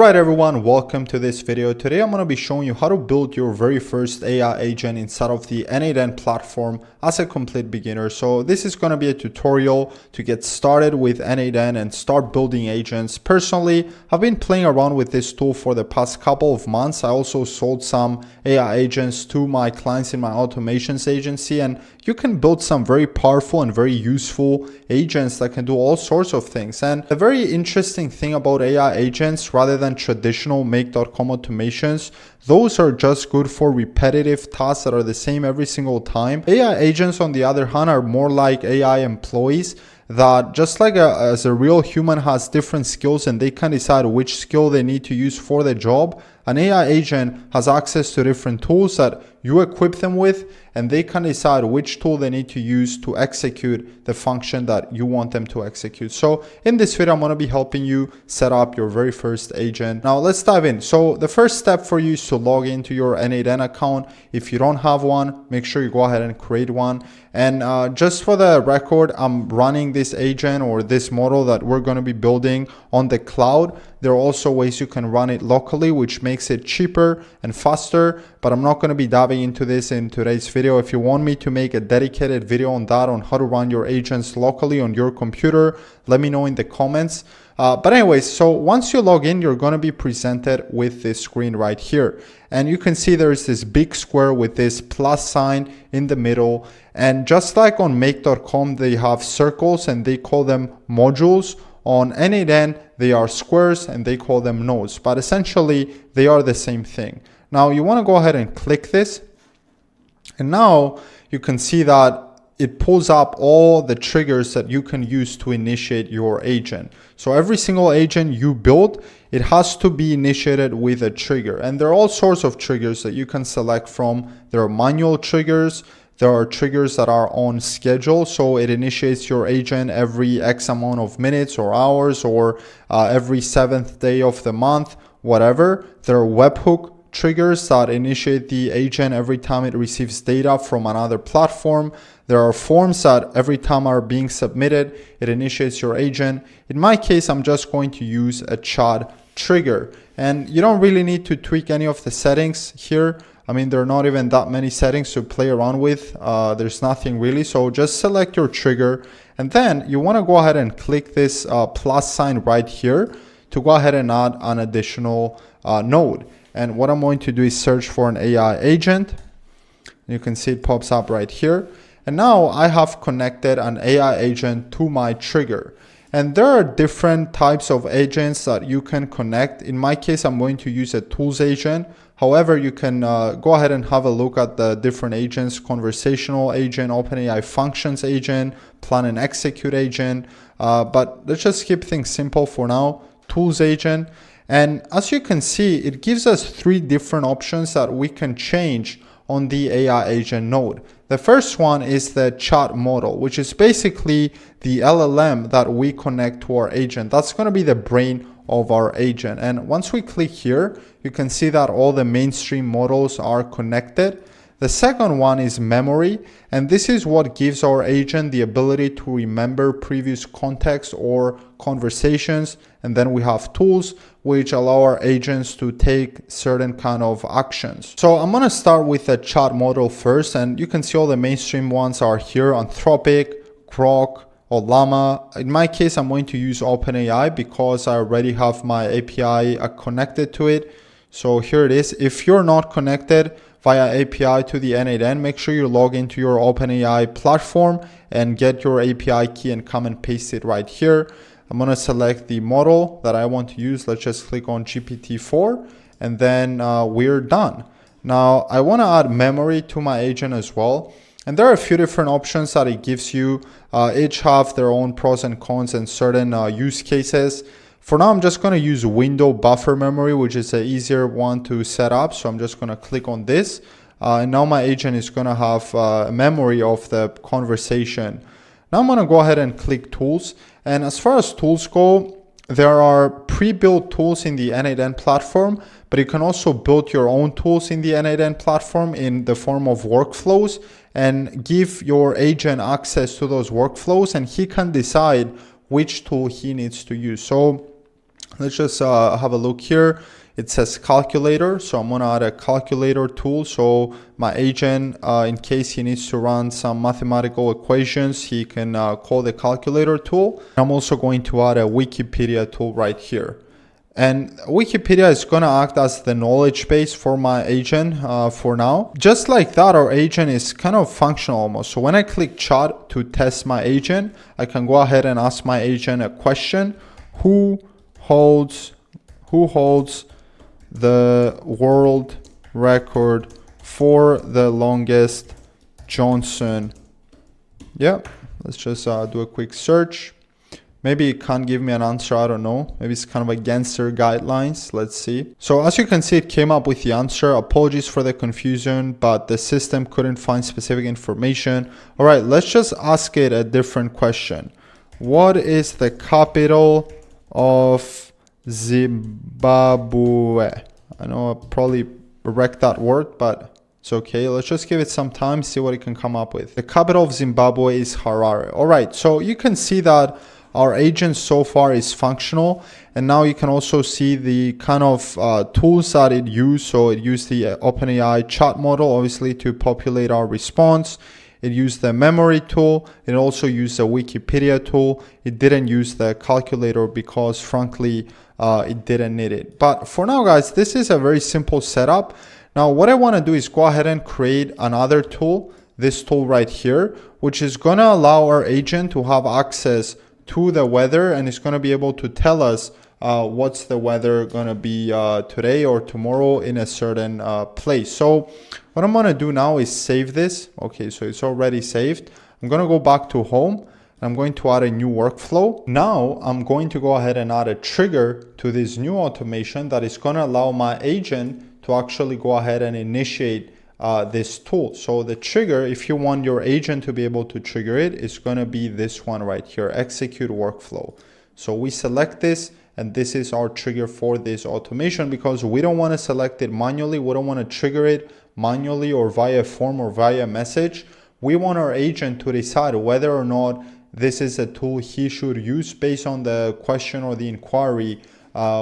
Alright everyone, welcome to this video. Today I'm going to be showing you how to build your very first AI agent inside of the N8N platform as a complete beginner. So this is going to be a tutorial to get started with N8N and start building agents. Personally, I've been playing around with this tool for the past couple of months. I also sold some AI agents to my clients in my automations agency, and you can build some very powerful and very useful agents that can do all sorts of things. And the very interesting thing about AI agents, rather than traditional make.com automations, those are just good for repetitive tasks that are the same every single time. AI agents, on the other hand, are more like AI employees that, just like as a real human has different skills and they can decide which skill they need to use for the job, an AI agent has access to different tools that you equip them with, and they can decide which tool they need to use to execute the function that you want them to execute. So in this video, I'm going to be helping you set up your very first agent. Now let's dive in. So the first step for you is to log into your N8N account. If you don't have one, make sure you go ahead and create one. And just for the record, I'm running this agent or this model that we're going to be building on the cloud. There are also ways you can run it locally, which makes it cheaper and faster, but I'm not going to be diving into this in today's video. If you want me to make a dedicated video on that, on how to run your agents locally on your computer, let me know in the comments. But anyways, so once you log in, you're going to be presented with this screen right here. And you can see there's this big square with this plus sign in the middle. And just like on make.com, they have circles and they call them modules. On N8N, they are squares and they call them nodes, but essentially they are the same thing. Now you want to go ahead and click this, and now you can see that it pulls up all the triggers that you can use to initiate your agent. So every single agent you build, it has to be initiated with a trigger, and there are all sorts of triggers that you can select from. There are manual triggers. There are triggers that are on schedule, so it initiates your agent every X amount of minutes or hours, or every 7th day of the month, whatever. There are webhook triggers that initiate the agent every time it receives data from another platform. There are forms that every time are being submitted, it initiates your agent. In my case, I'm just going to use a chat trigger, and you don't really need to tweak any of the settings here. I mean, there are not even that many settings to play around with. There's nothing really. So just select your trigger, and then you want to go ahead and click this plus sign right here to go ahead and add an additional node. And what I'm going to do is search for an AI agent. You can see it pops up right here. And now I have connected an AI agent to my trigger. And there are different types of agents that you can connect. In my case, I'm going to use a tools agent. However, you can go ahead and have a look at the different agents: conversational agent, OpenAI functions agent, plan and execute agent. But let's just keep things simple for now. Tools agent. And as you can see, it gives us 3 different options that we can change on the AI agent node. The first one is the chat model, which is basically the LLM that we connect to our agent. That's going to be the brain of our agent. And once we click here, you can see that all the mainstream models are connected. The second one is memory, and this is what gives our agent the ability to remember previous context or conversations. And then we have tools, which allow our agents to take certain kind of actions. So I'm going to start with the chat model first, and you can see all the mainstream ones are here: Anthropic, Grok, or Llama. In my case, I'm going to use OpenAI because I already have my API connected to it. So here it is. If you're not connected via API to the N8N, make sure you log into your OpenAI platform and get your API key and come and paste it right here. I'm going to select the model that I want to use. Let's just click on GPT-4, and then we're done. Now I want to add memory to my agent as well. And there are a few different options that it gives you. Each have their own pros and cons and certain use cases. For now, I'm just going to use window buffer memory, which is an easier one to set up. So I'm just going to click on this. And now my agent is going to have a memory of the conversation. Now I'm going to go ahead and click tools. And as far as tools go, there are pre-built tools in the N8N platform, but you can also build your own tools in the N8N platform in the form of workflows, and give your agent access to those workflows, and he can decide which tool he needs to use. So Let's just have a look here. It says calculator, so I'm gonna add a calculator tool. So my agent, in case he needs to run some mathematical equations, he can call the calculator tool. I'm also going to add a Wikipedia tool right here. And Wikipedia is going to act as the knowledge base for my agent for now. Just like that, our agent is kind of functional almost. So when I click chat to test my agent, I can go ahead and ask my agent a question. Who holds the world record for the longest Johnson? Yeah, let's just do a quick search. Maybe it can't give me an answer, I don't know. Maybe it's kind of against their guidelines. Let's see. So as you can see, it came up with the answer. Apologies for the confusion, but the system couldn't find specific information. All right, let's just ask it a different question. What is the capital of Zimbabwe? I know I probably wrecked that word, but it's okay. Let's just give it some time, see what it can come up with. The capital of Zimbabwe is Harare. All right, so you can see that our agent so far is functional, and now you can also see the kind of tools that it used. So it used the OpenAI chat model, obviously, to populate our response. It used the memory tool. It also used the Wikipedia tool. It didn't use the calculator because, frankly, it didn't need it. But for now, guys, this is a very simple setup. Now, what I want to do is go ahead and create another tool, this tool right here, which is going to allow our agent to have access to the weather, and it's going to be able to tell us what's the weather going to be today or tomorrow in a certain place. So what I'm going to do now is save this. Okay, so it's already saved. I'm going to go back to home, and I'm going to add a new workflow. Now I'm going to go ahead and add a trigger to this new automation that is going to allow my agent to actually go ahead and initiate this tool. So the trigger, if you want your agent to be able to trigger it, is going to be this one right here, execute workflow. So we select this, and this is our trigger for this automation because we don't want to select it manually. We don't want to trigger it manually or via form or via message. We want our agent to decide whether or not this is a tool he should use based on the question or the inquiry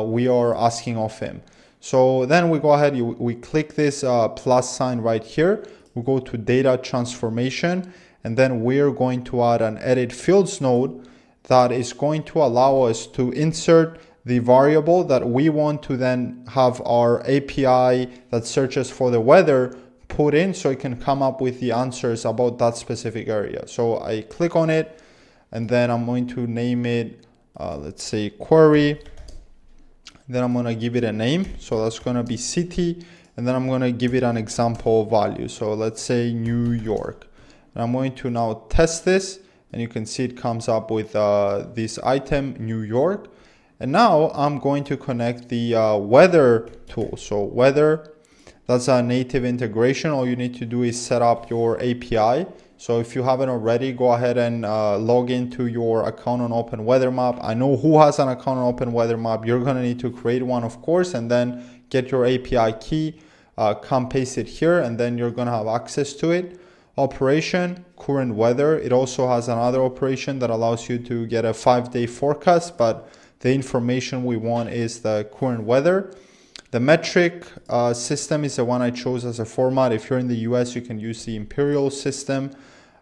we are asking of him. So then we go ahead, we click this plus sign right here. We go to data transformation, and then we're going to add an edit fields node that is going to allow us to insert the variable that we want to then have our API that searches for the weather put in so it can come up with the answers about that specific area. So I click on it, and then I'm going to name it, let's say query. Then I'm going to give it a name. So that's going to be city. And then I'm going to give it an example value. So let's say New York. And I'm going to now test this. And you can see it comes up with this item, New York. And now I'm going to connect the weather tool. So weather, that's a native integration. All you need to do is set up your API. So if you haven't already, go ahead and log into your account on Open Weather Map. I know who has an account on Open Weather Map. You're going to need to create one, of course, and then get your API key, come paste it here, and then you're going to have access to it. Operation, current weather. It also has another operation that allows you to get a 5-day forecast, but the information we want is the current weather. The metric system is the one I chose as a format. If you're in the US, you can use the imperial system.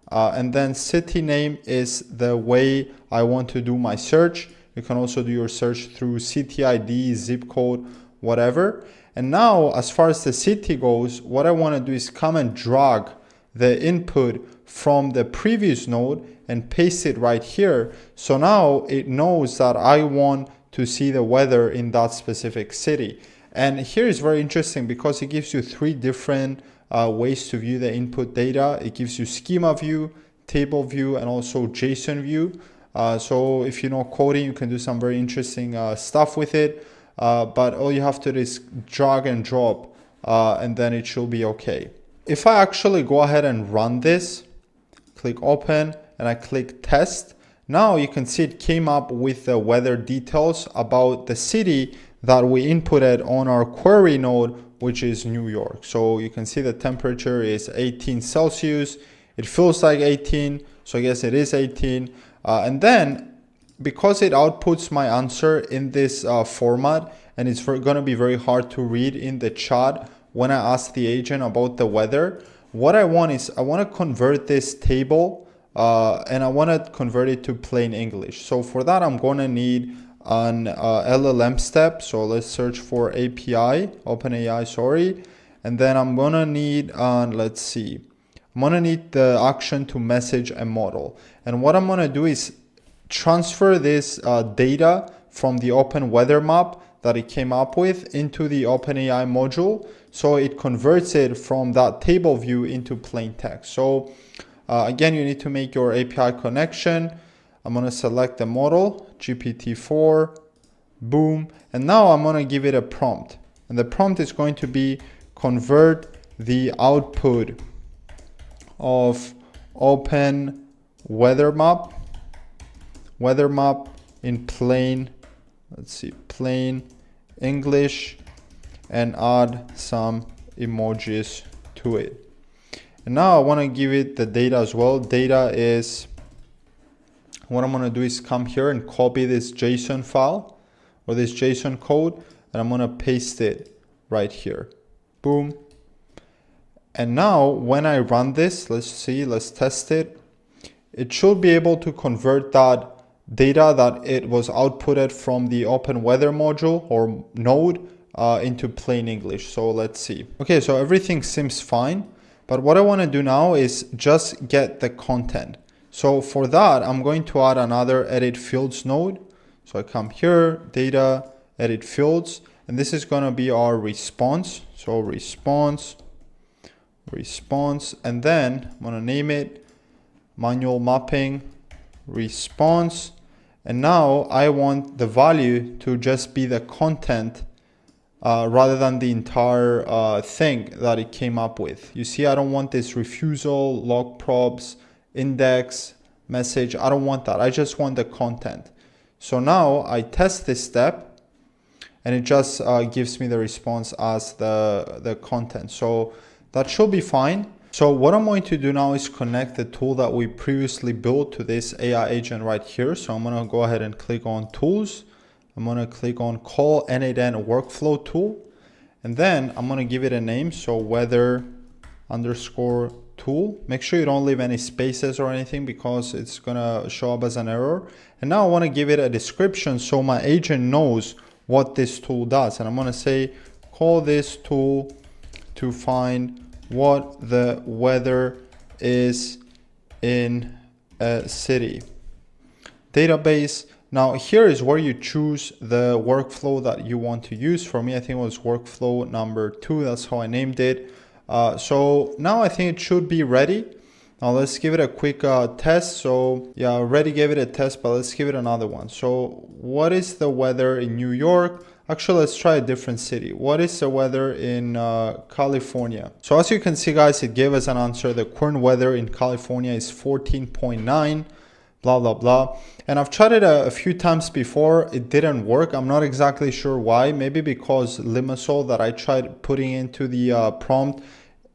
And then city name is the way I want to do my search. You can also do your search through city ID, zip code, whatever. And now, as far as the city goes, what I want to do is come and drag the input from the previous node and paste it right here. So now it knows that I want to see the weather in that specific city. And here is very interesting because it gives you 3 different ways to view the input data. It gives you schema view, table view, and also JSON view. So if you know coding, you can do some very interesting stuff with it. But all you have to do is drag and drop, and then it should be okay. If I actually go ahead and run this, click open, and I click test, now you can see it came up with the weather details about the city that we inputted on our query node, which is New York. So you can see the temperature is 18 Celsius. It feels like 18, so I guess it is 18. And then because it outputs my answer in this format, and it's going to be very hard to read in the chat when I ask the agent about the weather. What I want is I want to convert this table and I want to convert it to plain English. So for that, I'm going to need an LLM step. So let's search for API, OpenAI, sorry. And then I'm going to need, let's see, I'm going to need the action to message a model. And what I'm going to do is transfer this data from the open weather map that it came up with into the OpenAI module. So it converts it from that table view into plain text. So again, you need to make your API connection. I'm going to select the model, GPT-4, boom. And now I'm going to give it a prompt. And the prompt is going to be convert the output of open weather map in plain, let's see, plain English, and add some emojis to it. And now I want to give it the data as well. Data is, what I'm going to do is come here and copy this JSON file or this JSON code, and I'm going to paste it right here. Boom. And now when I run this, let's see, let's test it. It should be able to convert that data that it was outputted from the open weather module or node into plain English. So let's see. Okay, so everything seems fine. But what I want to do now is just get the content. So for that, I'm going to add another edit fields node. So I come here, data, edit fields, and this is going to be our response. So response, and then I'm going to name it manual mapping response. And now I want the value to just be the content rather than the entire thing that it came up with. You see, I don't want this refusal, log props, index, message. I don't want that. I just want the content. So now I test this step and it just gives me the response as the content. So that should be fine. So what I'm going to do now is connect the tool that we previously built to this AI agent right here. So I'm going to go ahead and click on tools. I'm going to click on call N8N workflow tool. And then I'm going to give it a name. So weather underscore tool. Make sure you don't leave any spaces or anything because it's going to show up as an error. And now I want to give it a description so my agent knows what this tool does. And I'm going to say, call this tool to find what the weather is in a city. Database. Now here is where you choose the workflow that you want to use. For me, I think it was workflow number 2. That's how I named it. So now I think it should be ready. Now let's give it a quick test. So yeah, I already gave it a test, but let's give it another one. So what is the weather in New York? Actually, let's try a different city. What is the weather in California? So as you can see, guys, it gave us an answer. The current weather in California is 14.9, blah, blah, blah. And I've tried it a few times before. It didn't work. I'm not exactly sure why. Maybe because Limassol that I tried putting into the prompt,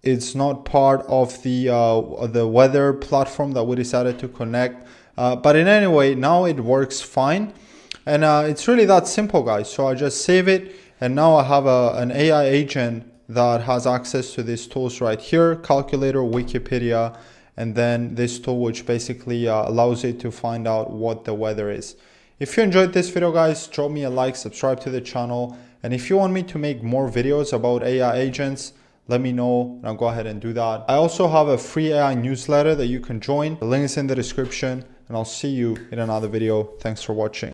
it's not part of the weather platform that we decided to connect. But in any way, now it works fine. And it's really that simple, guys. So I just save it. And now I have an AI agent that has access to these tools right here, calculator, Wikipedia, and then this tool, which basically allows it to find out what the weather is. If you enjoyed this video, guys, drop me a like, subscribe to the channel. And if you want me to make more videos about AI agents, let me know and I'll go ahead and do that. I also have a free AI newsletter that you can join. The link is in the description, and I'll see you in another video. Thanks for watching.